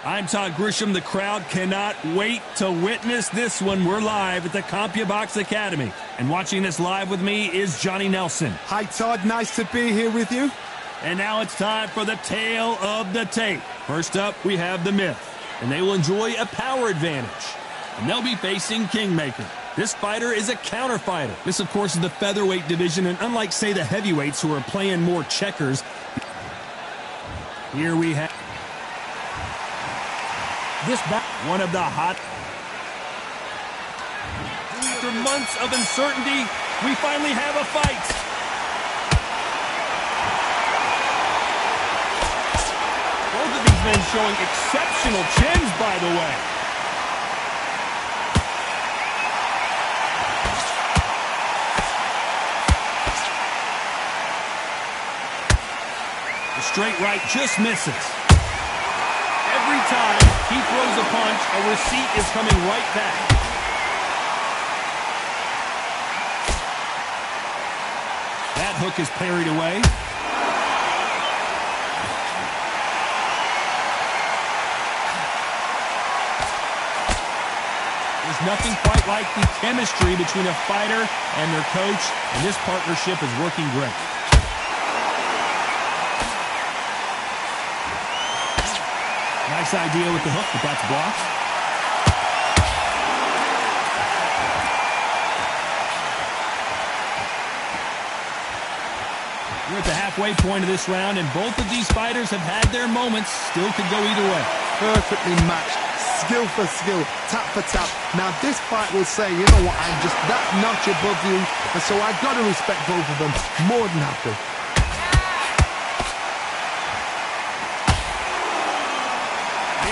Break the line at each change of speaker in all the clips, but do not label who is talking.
I'm Todd Grisham. The crowd cannot wait to witness this one. We're live at the CompuBox Academy. And watching this live with me is Johnny Nelson.
Hi, Todd. Nice to be here with you.
And now it's time for the tale of the tape. First up, we have the Myth. And they will enjoy a power advantage. And they'll be facing Kingmaker. This fighter is a counter fighter. This, of course, is the featherweight division. And unlike, say, the heavyweights who are playing more checkers, here we have one of the hot. After months of uncertainty, we finally have a fight. Both of these men showing exceptional chins, by the way. The straight right just misses. Every time he throws a punch, a receipt is coming right back. That hook is parried away. There's nothing quite like the chemistry between a fighter and their coach, and this partnership is working great. Nice idea with the hook, but that's blocked. We're at the halfway point of this round, and both of these fighters have had their moments. Still could go either way.
Perfectly matched. Skill for skill. Tap for tap. Now, this fight will say, you know what, I'm just that notch above you, and so I've got to respect both of them. More than happy.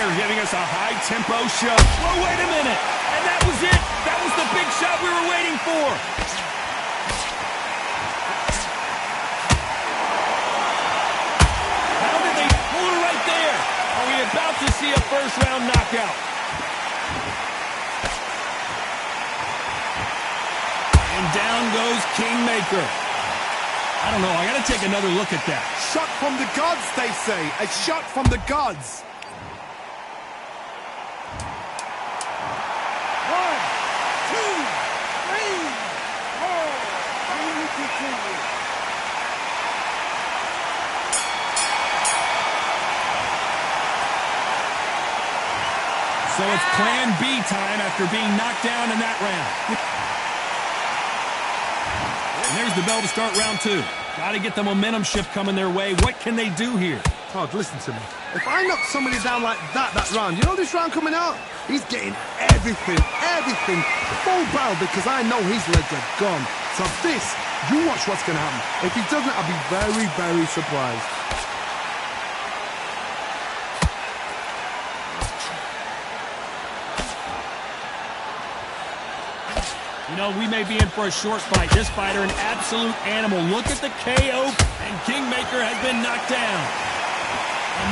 They're giving us a high-tempo show. Well, wait a minute. And that was it. That was the big shot we were waiting for. How did they pull her right there? Are we about to see a first-round knockout? And down goes Kingmaker. I don't know. I got to take another look at that.
Shot from the gods, they say. A shot from the gods.
So it's plan B time after being knocked down in that round. And there's the bell to start round two. Got to get the momentum shift coming their way. What can they do here?
Todd, listen to me. If I knock somebody down like that round, you know this round coming out? He's getting everything, full barrel, because I know his legs are gone. So this, you watch what's going to happen. If he doesn't, I'll be very, very surprised.
You know, we may be in for a short fight. This fighter, an absolute animal. Look at the KO, and Kingmaker has been knocked down.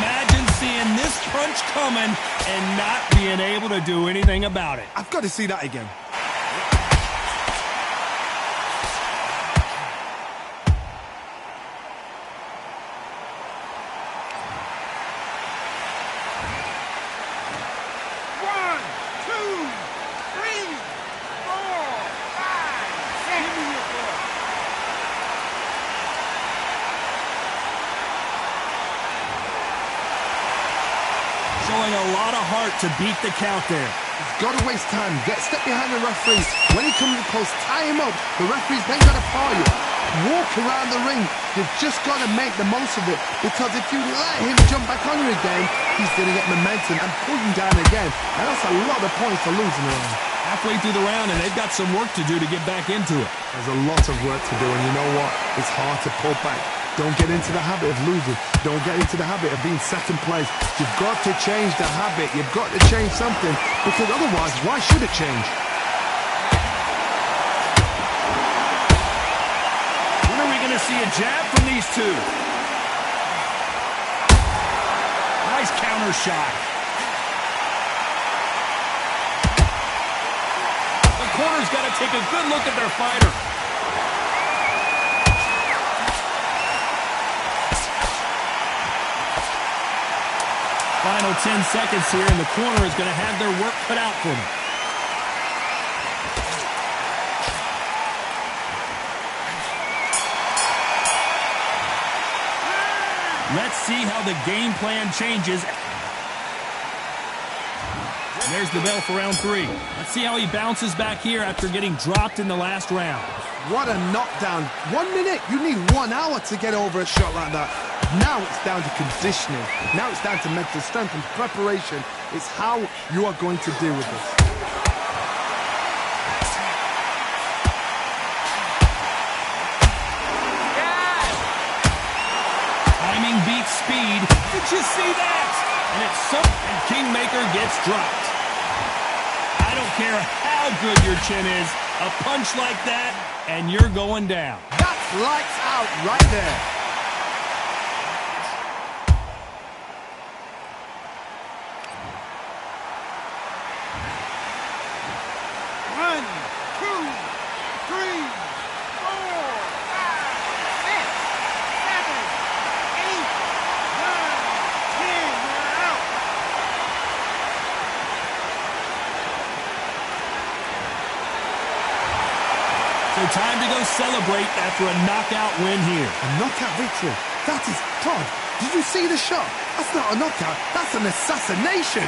Imagine seeing this punch coming and not being able to do anything about it.
I've got to see that again.
Showing a lot of heart to beat the count there.
He's got to waste time. Step behind the referee. When he comes close, tie him up. The referee's then got to paw you. Walk around the ring. You've just got to make the most of it. Because if you let him jump back on you again, he's going to get momentum and pull you down again. And that's a lot of points to lose in the round.
Halfway through the round, and they've got some work to do to get back into it.
There's a lot of work to do, and you know what? It's hard to pull back. Don't get into the habit of losing. Don't get into the habit of being second place. You've got to change the habit. You've got to change something, because otherwise, why should it change?
When are we going to see a jab from these two? Nice counter shot. The corner's got to take a good look at their fighter. final 10 seconds here, and the corner is going to have their work cut out for them. Let's see how the game plan changes. There's the bell for round 3. Let's see how he bounces back here after getting dropped in the last round.
What a knockdown. 1 minute, you need 1 hour to get over a shot like that. Now it's down to conditioning. Now it's down to mental strength and preparation. It's how you are going to deal with this.
Timing beats speed. Did you see that? And it's and Kingmaker gets dropped. I don't care how good your chin is, a punch like that, and you're going down.
That's lights out right there. One, two, three, 4, 5, 6, 7, 8, 9, 10. You're out.
So time to go celebrate after a knockout win here.
A knockout victory. That is Todd. Did you see the shot? That's not a knockout. That's an assassination.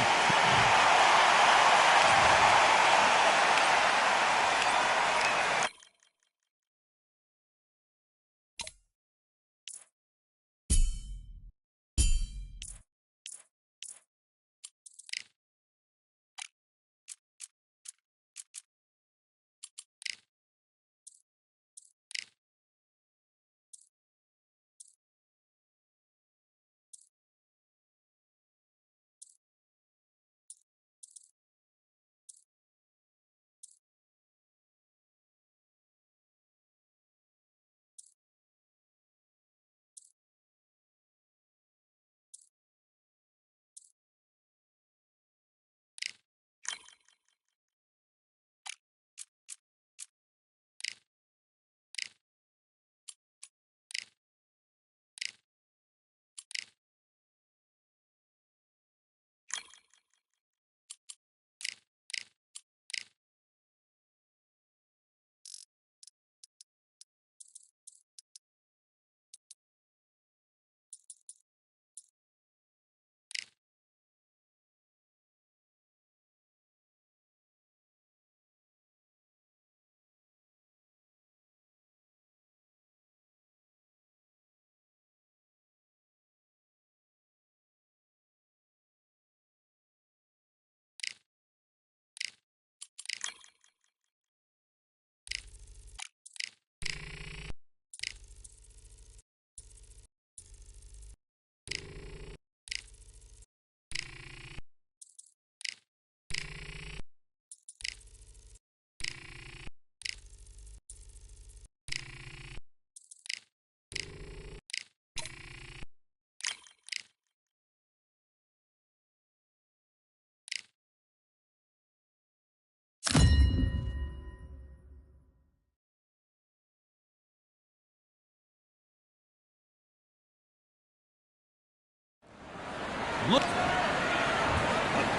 Look.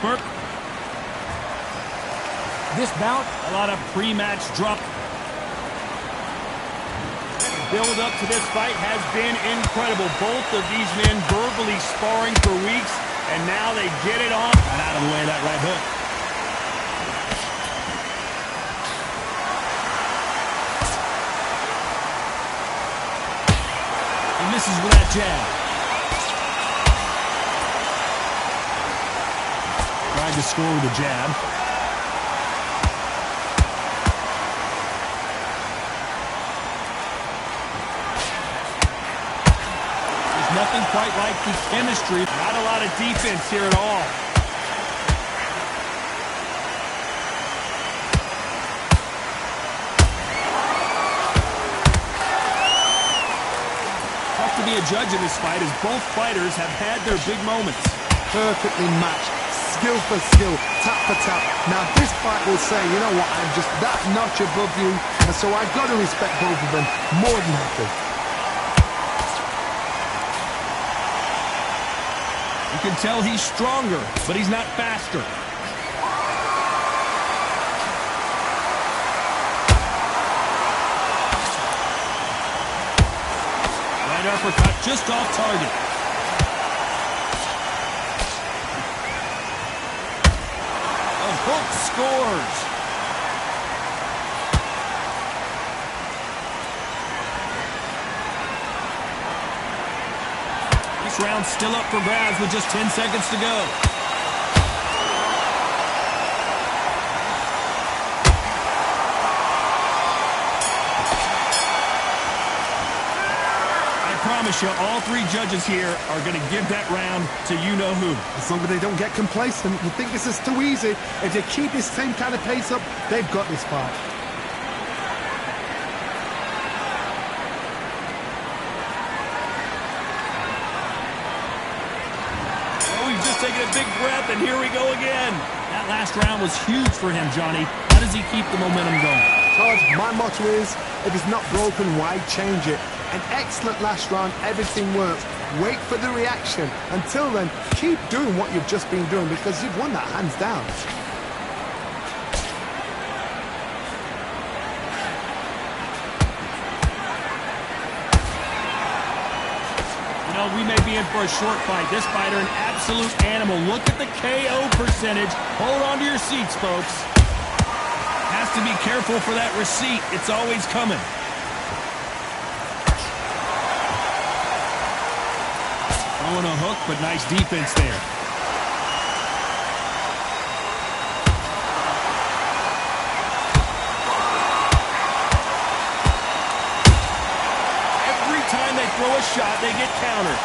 Burke. This bout, a lot of pre-match drop. Build up to this fight has been incredible. Both of these men verbally sparring for weeks, and now they get it on. And out of the way of that right hook. He misses with that jab. Tried to score with a jab. There's nothing quite like the chemistry. Not a lot of defense here at all. Tough to be a judge in this fight as both fighters have had their big moments.
Perfectly matched. Skill for skill, tap for tap. Now this fight will say, you know what, I'm just that notch above you, and so I've got to respect both of them more than happy.
He can tell he's stronger, but he's not faster. Right uppercut just off target. A hook scores. This round's still up for grabs with just 10 seconds to go. I promise you, all three judges here are going to give that round to you-know-who.
As long as they don't get complacent, you think this is too easy. If they keep this same kind of pace up, they've got this fight.
Taking a big breath, and here we go again. That last round was huge for him, Johnny. How does he keep the momentum going?
Todd, my motto is, if it's not broken, why change it? An excellent last round, everything works. Wait for the reaction. Until then, keep doing what you've just been doing because you've won that hands down.
We may be in for a short fight. This fighter, an absolute animal. Look at the KO percentage. Hold on to your seats, folks. Has to be careful for that receipt. It's always coming. Throwing a hook, but nice defense there. Throw a shot, they get countered.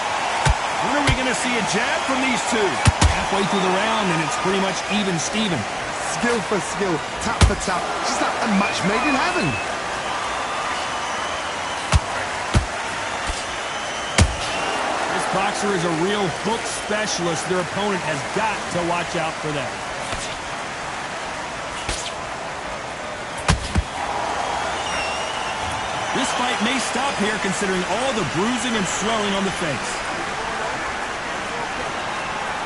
When are we going to see a jab from these two? Halfway through the round, and it's pretty much even Steven.
Skill for skill, tap for tap. Just like a match made in heaven.
This boxer is a real hook specialist. Their opponent has got to watch out for that. This fight may stop here considering all the bruising and swelling on the face.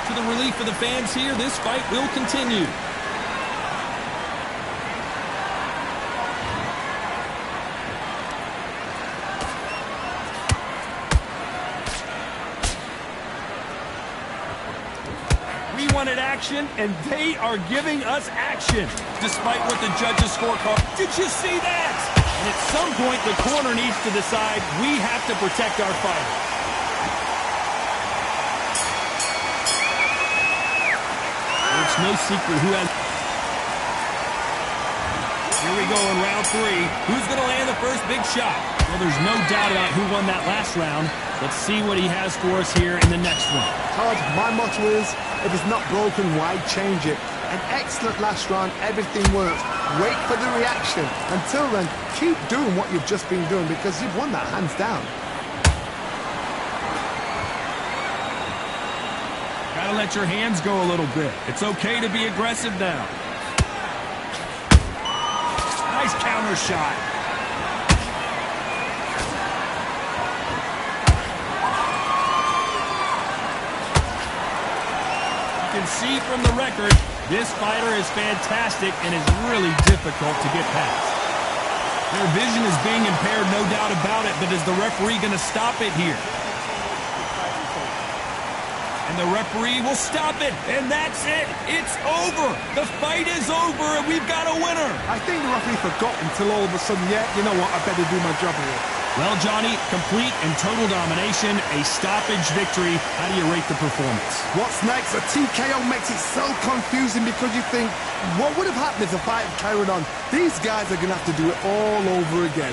To the relief of the fans here, this fight will continue. We wanted action, and they are giving us action, despite what the judges' scorecard. Did you see that? And at some point, the corner needs to decide we have to protect our fighter. It's no secret who has... Here we go in round three. Who's going to land the first big shot? Well, there's no doubt about who won that last round. Let's see what he has for us here in the next one.
Todd, my motto is, if it's not broken, why change it? An excellent last round, everything works. Wait for the reaction. Until then, keep doing what you've just been doing because you've won that hands down.
Gotta let your hands go a little bit. It's okay to be aggressive now. Nice counter shot. You can see from the record, this fighter is fantastic and is really difficult to get past. Their vision is being impaired, no doubt about it, but is the referee going to stop it here? And the referee will stop it, and that's it. It's over. The fight is over, and we've got a winner.
I think the referee forgot until all of a sudden, yeah, you know what, I better do my job here.
Well, Johnny, complete and total domination, a stoppage victory. How do you rate the performance?
What's next? A TKO makes it so confusing because you think, what would have happened if the fight had carried on? These guys are going to have to do it all over again.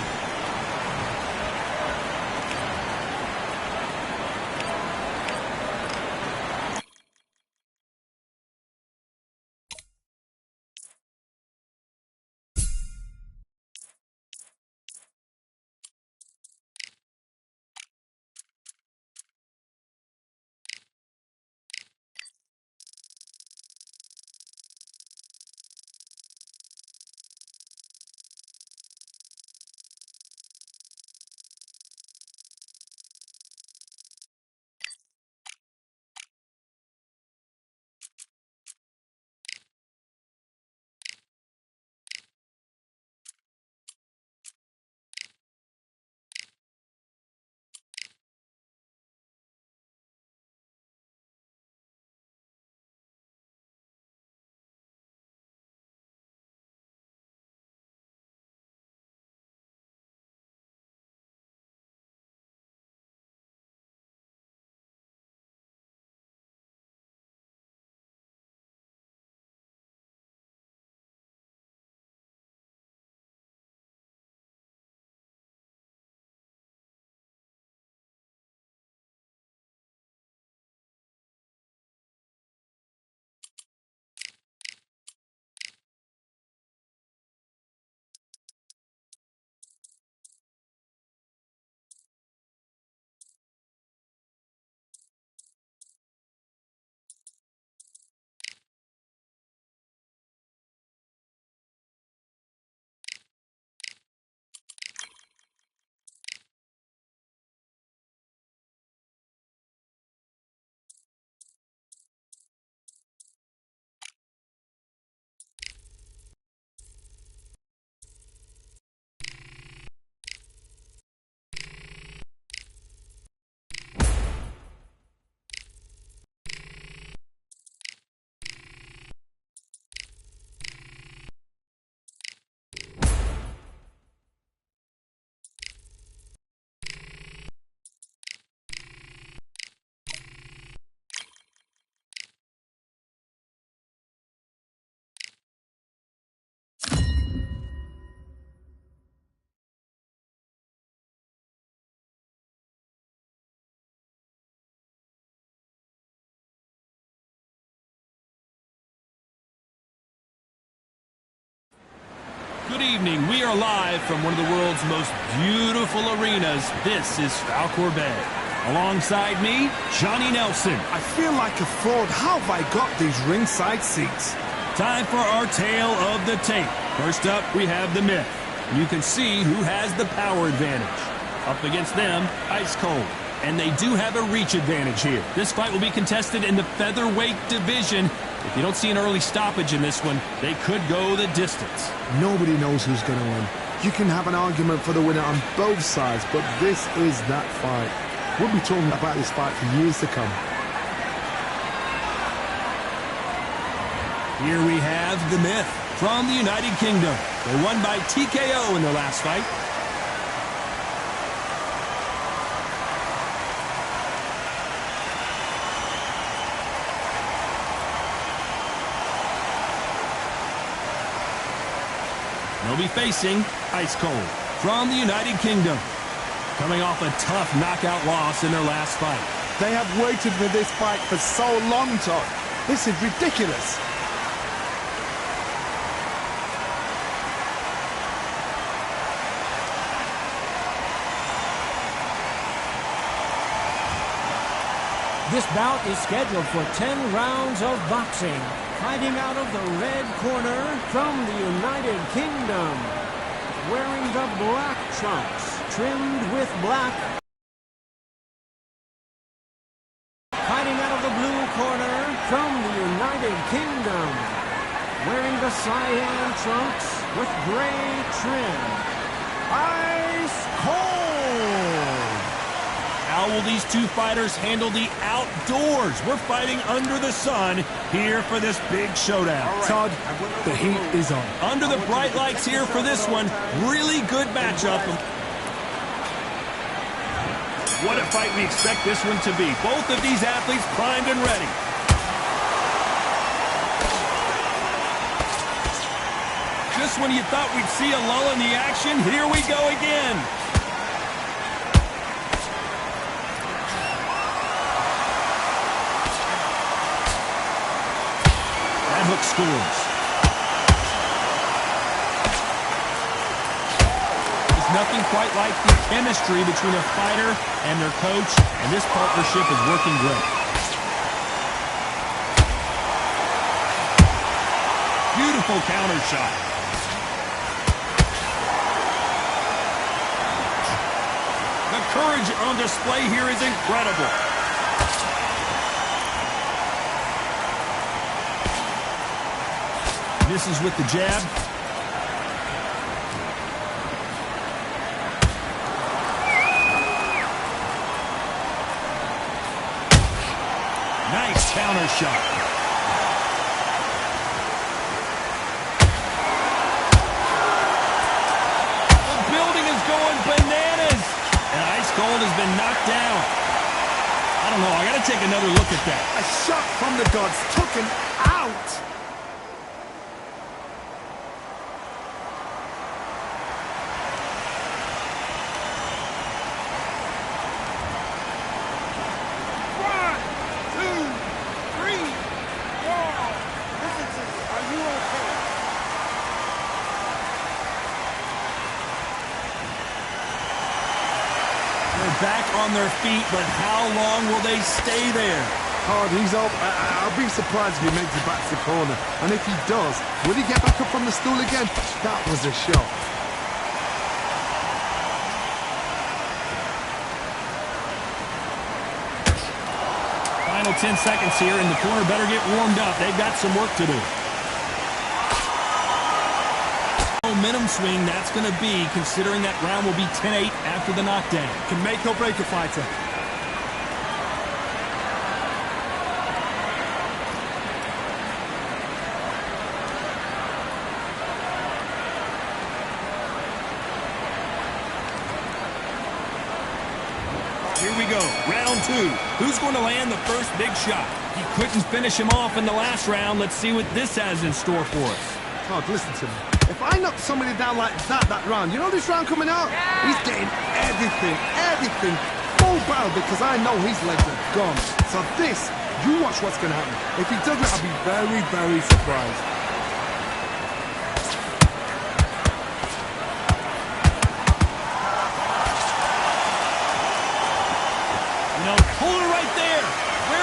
Good evening. We are live from one of the world's most beautiful arenas. This is Falcor Bay. Alongside me, Johnny Nelson.
I feel like a fraud. How have I got these ringside seats?
Time for our tale of the tape. First up, we have the Myth. You can see who has the power advantage. Up against them, ice cold. And they do have a reach advantage here. This fight will be contested in the featherweight division. If you don't see an early stoppage in this one, they could go the distance.
Nobody knows who's going to win. You can have an argument for the winner on both sides, but this is that fight. We'll be talking about this fight for years to come.
Here we have the Myth from the United Kingdom. They won by TKO in their last fight. They'll be facing Ice Cold from the United Kingdom, coming off a tough knockout loss in their last fight.
They have waited for this fight for so long, Todd. This is ridiculous.
This bout is scheduled for 10 rounds of boxing. Fighting out of the red corner from the United Kingdom, wearing the black trunks, trimmed with black. Fighting out of the blue corner from the United Kingdom, wearing the cyan trunks with gray trim, Ice Cold.
How will these two fighters handle the outdoors? We're fighting under the sun here for this big showdown.
Right. Todd, the heat is on.
Under the bright lights here for this one. Really good matchup. What a fight we expect this one to be. Both of these athletes primed and ready. Just when you thought we'd see a lull in the action, here we go again. Hook scores. There's nothing quite like the chemistry between a fighter and their coach, and this partnership is working great. Beautiful counter shot. The courage on display here is incredible. Misses with the jab. Nice counter shot. The building is going bananas. And Ice Cold has been knocked down. I don't know. I got to take another look at that.
A shot from the gods took him out.
Back on their feet, but how long will they stay there?
Todd, he's up. I'll be surprised if he makes it back to the corner. And if he does, will he get back up from the stool again? That was a shot.
Final 10 seconds here, and the corner better get warmed up. They've got some work to do. Momentum swing that's going to be, considering that round will be 10-8 after the knockdown.
Can make or break a fighter.
Here we go, round two. Who's going to land the first big shot? He couldn't finish him off in the last round. Let's see what this has in store for us.
Todd, listen to me. If I knock somebody down like that round, you know this round coming out? He's getting everything full barrel because I know his legs are gone. So this, you watch what's going to happen. If he doesn't, I'll be very, very surprised.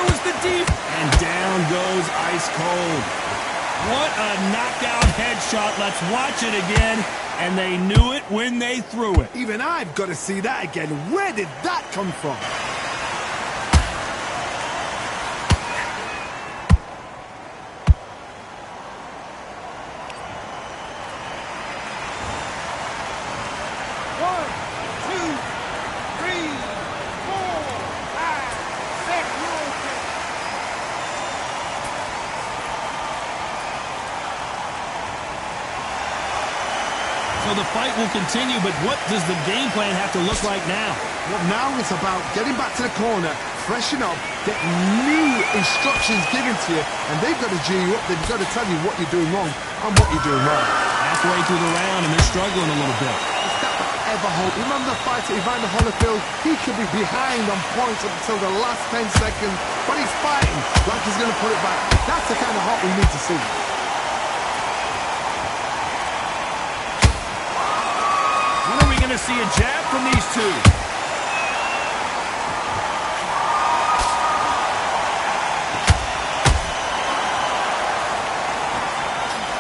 was the deep. And down goes ice cold. What a knockout headshot. Let's watch it again. And they knew it when they threw it.
Even I've got to see that again. Where did that come from?
So the fight will continue, but what does the game plan have to look like now?
Well, now it's about getting back to the corner, freshen up, get new instructions given to you, and they've got to G you up. They've got to tell you what you're doing wrong and what you're doing right.
Halfway through the round, and they're struggling a little bit.
Is that ever hope? Remember the fighter Evander Holyfield? He could be behind on points up until the last 10 seconds, but he's fighting like he's going to put it back. That's the kind of heart we need to see.
When are we going to see a jab from these two?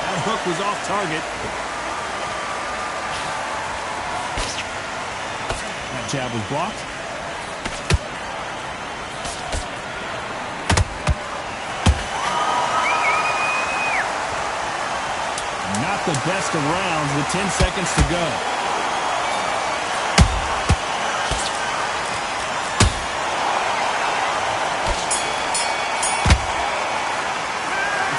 That hook was off target. That jab was blocked. Not the best of rounds with 10 seconds to go.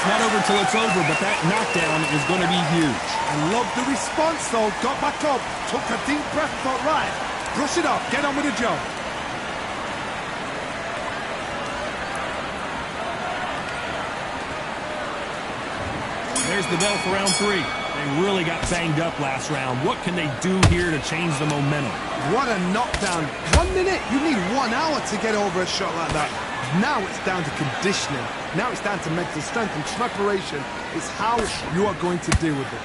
Not over till it's over, but that knockdown is going to be huge.
I love the response, though. Got back up, took a deep breath, thought, right, brush it off, get on with the job.
There's the bell for round 3. They really got banged up last round. What can they do here to change the momentum?
What a knockdown. 1 minute, you need 1 hour to get over a shot like that. Now it's down to conditioning. Now it's down to mental strength and preparation. It's how you are going to deal with this.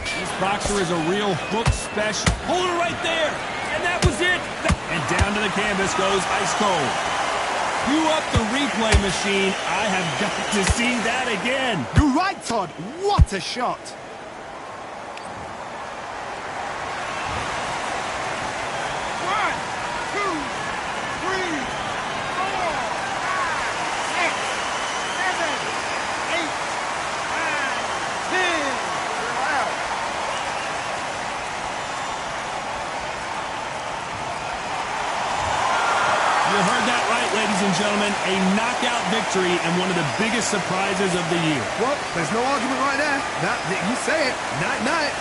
This boxer is a real hook special. Hold it right there. And that was it. And down to the canvas goes ice cold. Cue up the replay machine. I have got to see that again.
You're right, Todd. What a shot.
Ladies and gentlemen, a knockout victory and one of the biggest surprises of the year.
Well, there's no argument right there. You say it. Night-night.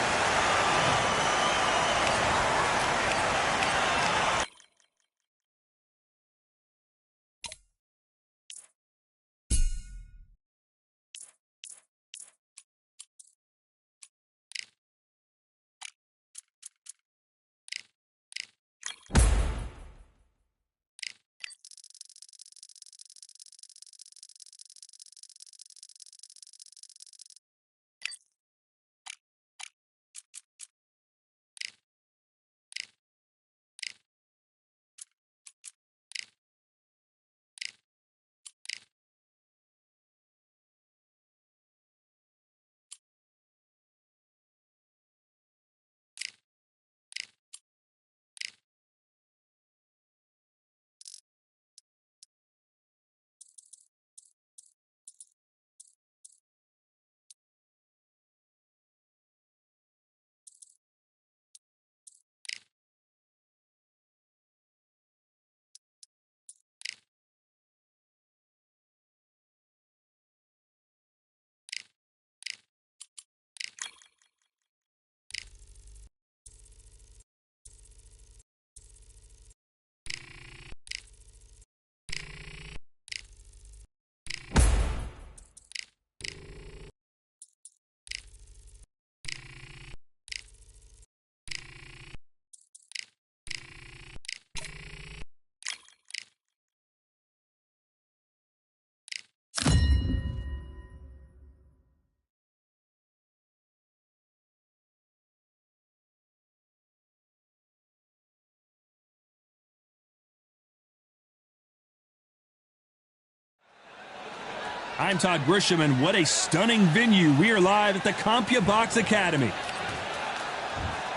I'm Todd Grisham, and what a stunning venue. We are live at the CompuBox Academy.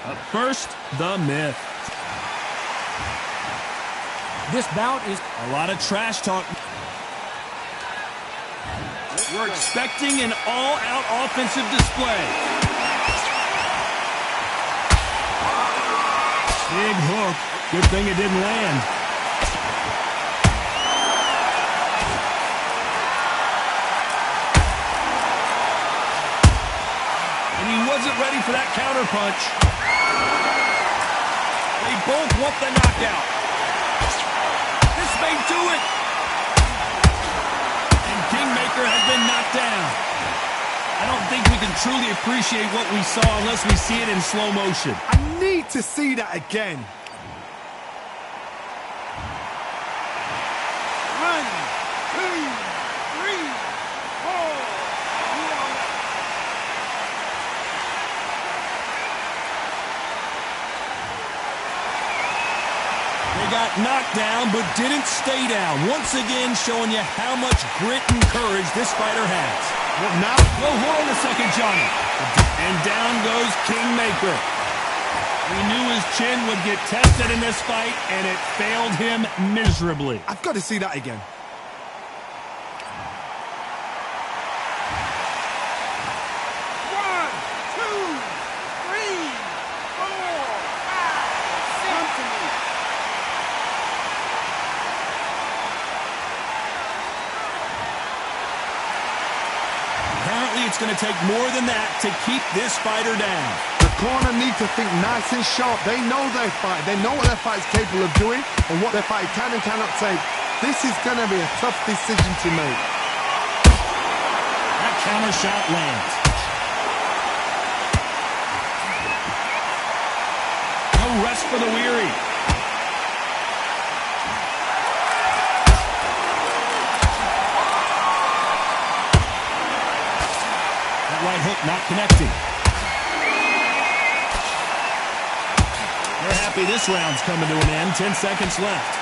Up first, the Myth.
This bout is
A lot of trash talk. We're expecting an all-out offensive display. Big hook. Good thing it didn't land. And he wasn't ready for that counter punch. They both want the knockout. This may do it. And Kingmaker has been knocked down. I don't think we can truly appreciate what we saw unless we see it in slow motion.
I need to see that again.
One, two, three, four.
They got knocked down but didn't stay down. Once again showing you how much grit and courage this fighter has.
What now?
Well, hold on a second, Johnny. And down goes Kingmaker. We knew his chin would get tested in this fight, and it failed him miserably.
I've got to see that again.
One, two, three, four, five, six.
Apparently, it's going to take more than that to keep this fighter down.
The corner need to think nice and sharp. They know their fight. They know what their fight's capable of doing and what their fight can and cannot take. This is going to be a tough decision to make.
That counter shot lands. No rest for the weary. That right hook not connecting. They're happy this round's coming to an end. 10 seconds left.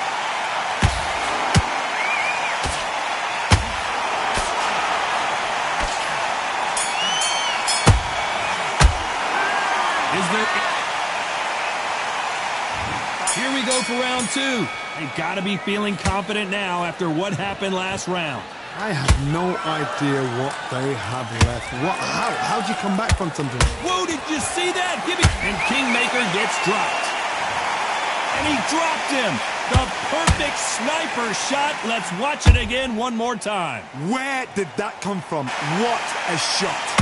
Here we go for round two. They've got to be feeling confident now after what happened last round.
I have no idea what they have left. How'd you come back from something?
Whoa, did you see that? And Kingmaker gets dropped. And he dropped him. The perfect sniper shot. Let's watch it again one more time.
Where did that come from? What a shot.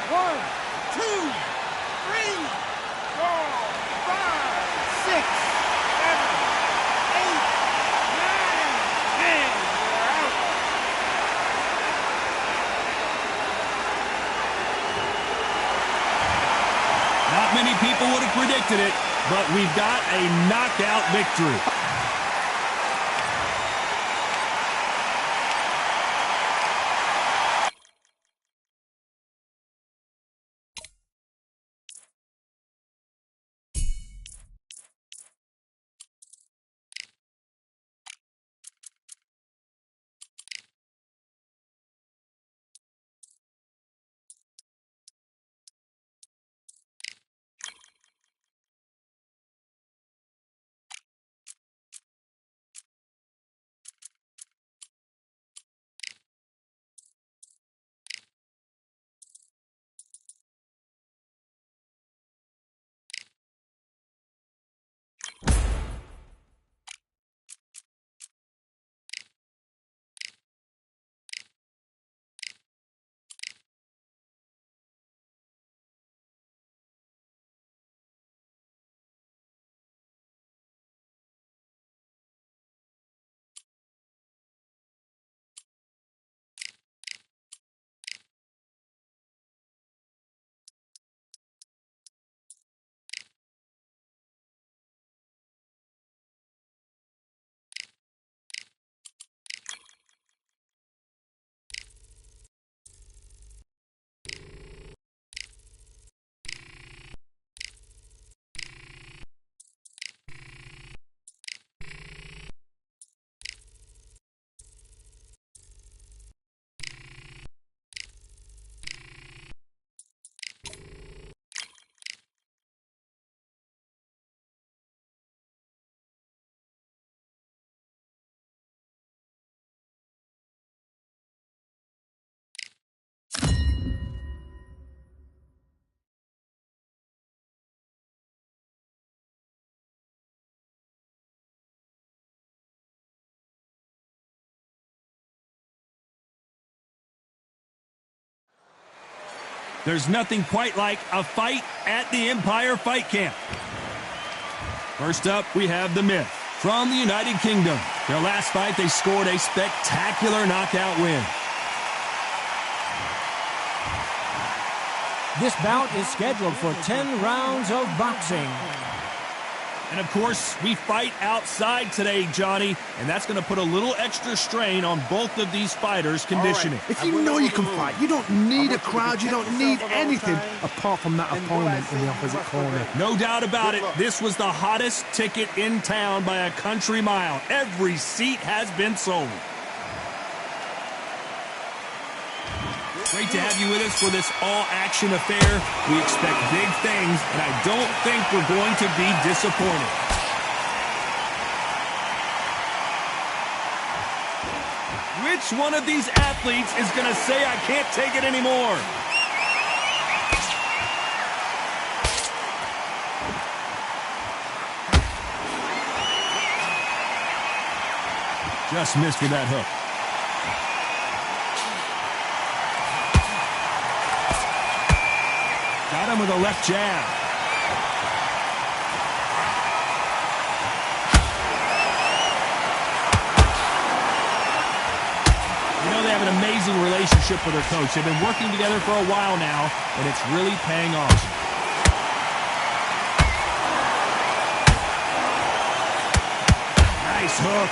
One, two, three, four, five, six, seven, eight, nine, 10. We're out.
Not many people would have predicted it, but we've got a knockout victory. There's nothing quite like a fight at the Empire Fight Camp. First up, we have the Myth from the United Kingdom. Their last fight, they scored a spectacular knockout win.
This bout is scheduled for 10 rounds of boxing.
And, of course, we fight outside today, Johnny, and that's going to put a little extra strain on both of these fighters' conditioning.
If you know you can fight, you don't need a crowd, you don't need anything apart from that opponent in the opposite corner.
No doubt about it, this was the hottest ticket in town by a country mile. Every seat has been sold. Great to have you with us for this all-action affair. We expect big things, and I don't think we're going to be disappointed. Which one of these athletes is going to say, I can't take it anymore? Just missed with that hook. Got him with a left jab. You know, they have an amazing relationship with their coach. They've been working together for a while now, and it's really paying off. Nice hook.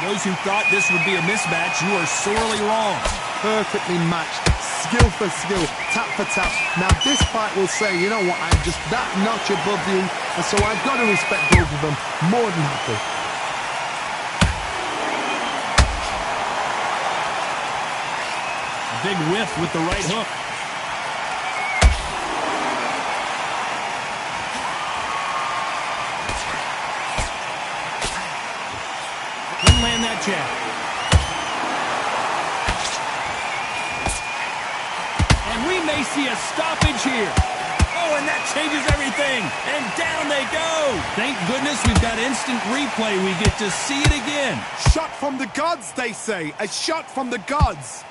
Those who thought this would be a mismatch, you are sorely wrong.
Perfectly matched, skill for skill, tap for tap. Now this fight will say, you know what, I'm just that notch above you, and so I've got to respect both of them more than happy.
A big whiff with the right hook. Land that jab. And we may see a stoppage here. Oh, and that changes everything. And down they go. Thank goodness we've got instant replay. We get to see it again.
Shot from the gods, they say. A shot from the gods.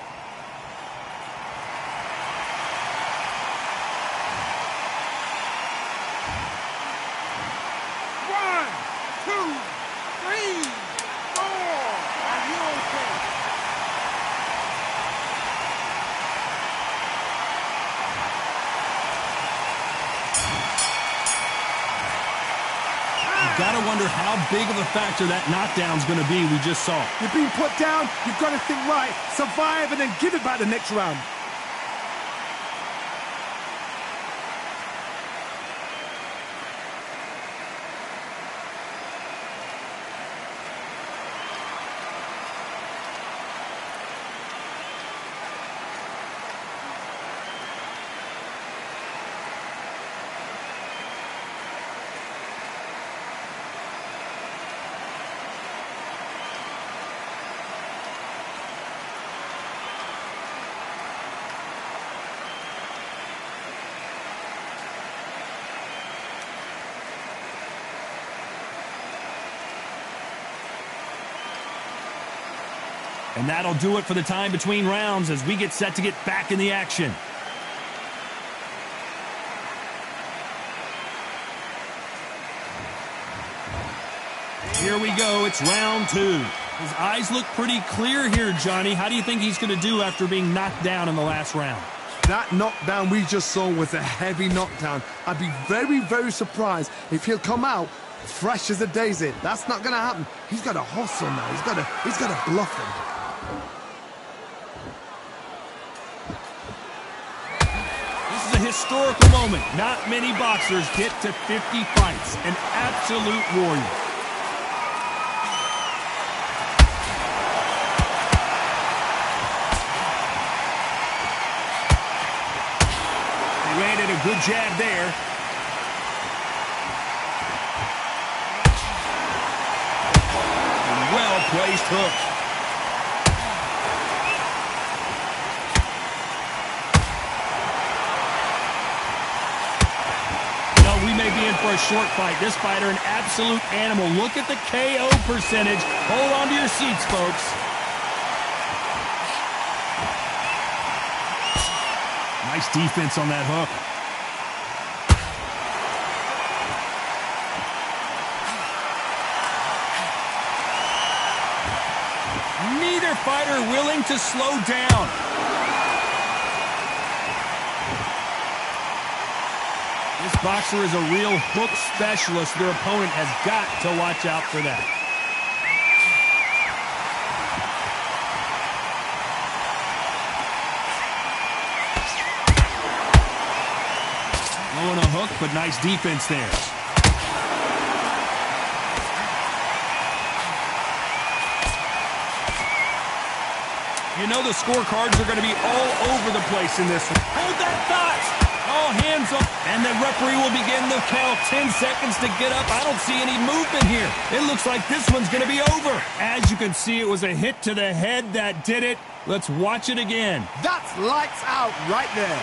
Gotta wonder how big of a factor that knockdown's gonna be we just saw.
You're being put down, you've got to think right, survive and then give it back the next round.
And that'll do it for the time between rounds as we get set to get back in the action. Here we go. It's round two. His eyes look pretty clear here, Johnny. How do you think he's going to do after being knocked down in the last round?
That knockdown we just saw was a heavy knockdown. I'd be very, very surprised if he'll come out fresh as a daisy. That's not going to happen. He's got to hustle now. He's got to bluff him.
This is a historical moment. Not many boxers get to 50 fights. An absolute warrior. He landed a good jab there. Well-placed hook. We may be in for a short fight. This fighter, an absolute animal. Look at the KO percentage. Hold on to your seats, folks. Nice defense on that hook. Neither fighter willing to slow down. This boxer is a real hook specialist. Their opponent has got to watch out for that. Low on a hook, but nice defense there. You know the scorecards are going to be all over the place in this one. Hold that thought! All hands up. And the referee will begin the count. 10 seconds to get up. I don't see any movement here. It looks like this one's going to be over. As you can see, it was a hit to the head that did it. Let's watch it again.
That's lights out right there.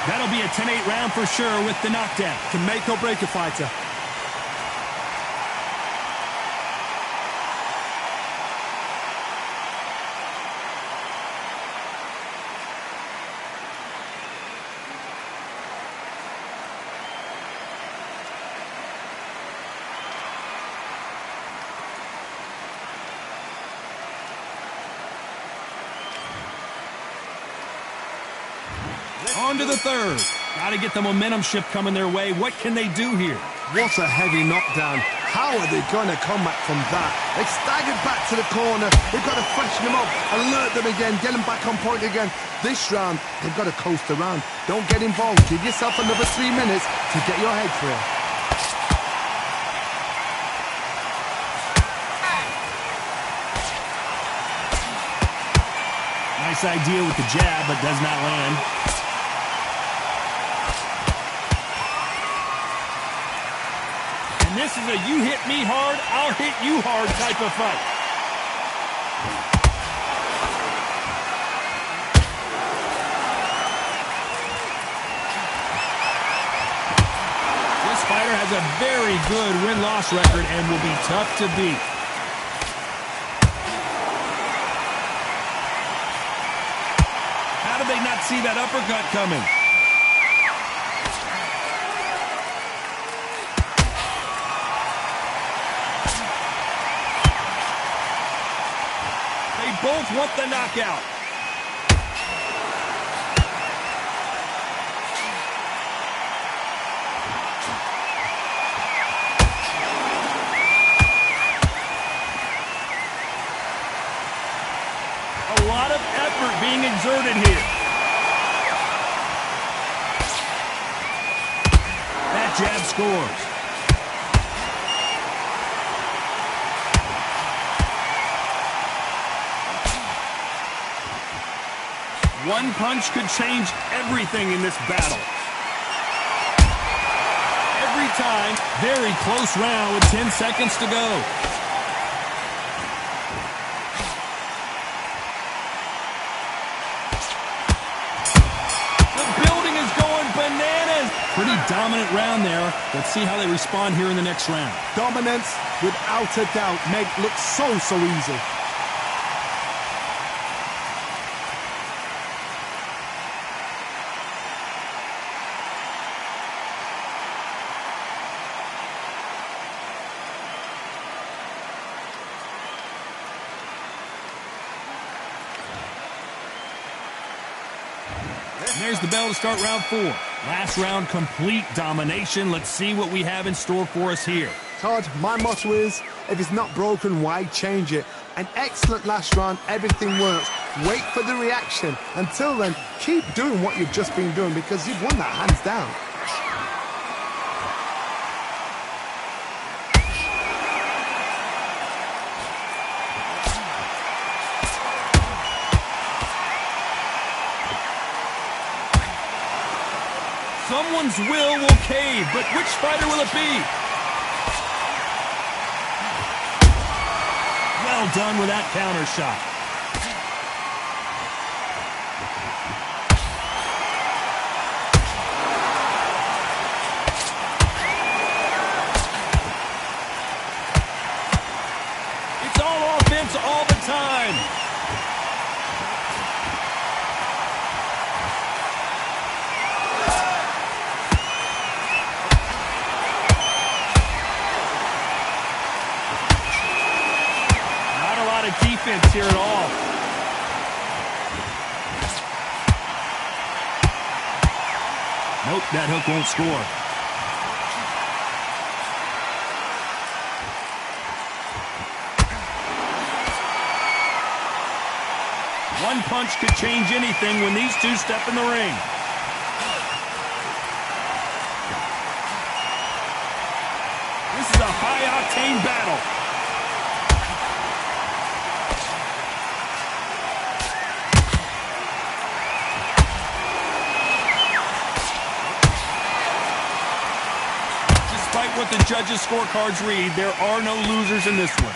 That'll be a 10-8 round for sure with the knockdown.
Can make or break a fighter.
On to the third. Got to get the momentum shift coming their way. What can they do here?
What a heavy knockdown. How are they going to come back from that? They staggered back to the corner. They've got to freshen them up, alert them again, get them back on point again. This round, they've got to coast around. Don't get involved. Give yourself another 3 minutes to get your head clear.
Nice idea with the jab, but does not land. And this is a you hit me hard, I'll hit you hard type of fight. This fighter has a very good win-loss record and will be tough to beat. How did they not see that uppercut coming? They both want the knockout. A lot of effort being exerted here. That jab scores. One punch could change everything in this battle. Every time, very close round with 10 seconds to go. Pretty dominant round there. Let's see how they respond here in the next round.
Dominance, without a doubt, make look so easy.
And there's the bell to start round 4. Last round, complete domination. Let's see what we have in store for us here.
Todd, my motto is, if it's not broken, why change it? An excellent last round, everything works. Wait for the reaction. Until then, keep doing what you've just been doing because you've won that hands down.
Someone's will cave, but which fighter will it be? Well done with that counter shot. It's all offense all the time. Defense here at all. Nope, that hook won't score. One punch could change anything when these two step in the ring. This is a high-octane battle. Despite what the judges' scorecards read, there are no losers in this one.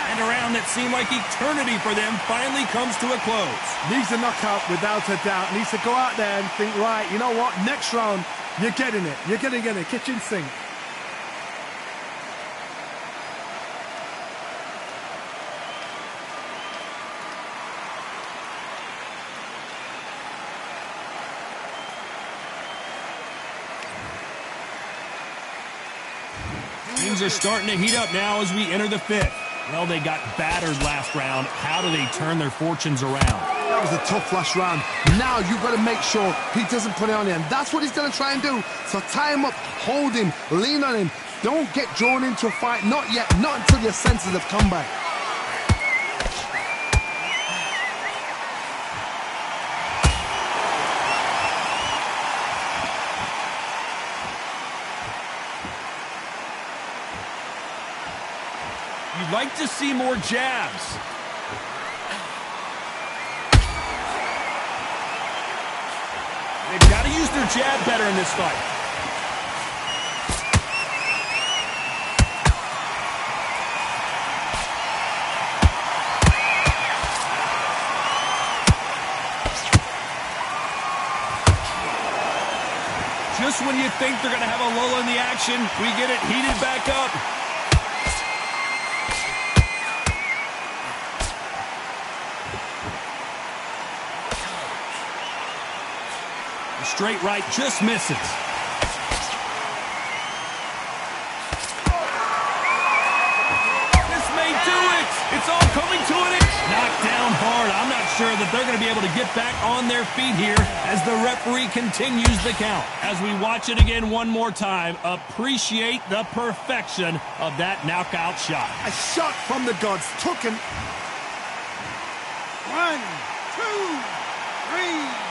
And a round that seemed like eternity for them finally comes to a close.
Needs a knockout without a doubt. Needs to go out there and think, right, you know what, next round, you're getting it. You're going to get it. Kitchen sink.
Things are starting to heat up now as we enter the fifth. Well, they got battered last round. How do they turn their fortunes around?
That was a tough last round. Now you've got to make sure he doesn't put it on him. That's what he's going to try and do. So tie him up, hold him, lean on him. Don't get drawn into a fight. Not yet. Not until your senses have come back.
You'd like to see more jabs. They've got to use their jab better in this fight. Just when you think they're going to have a lull in the action, we get it heated back up. Straight right just misses. This may do it. It's all coming to an end. Knocked down hard. I'm not sure that they're going to be able to get back on their feet here as the referee continues the count. As we watch it again one more time, appreciate the perfection of that knockout shot.
A shot from the gods. Took him.
1, 2, 3.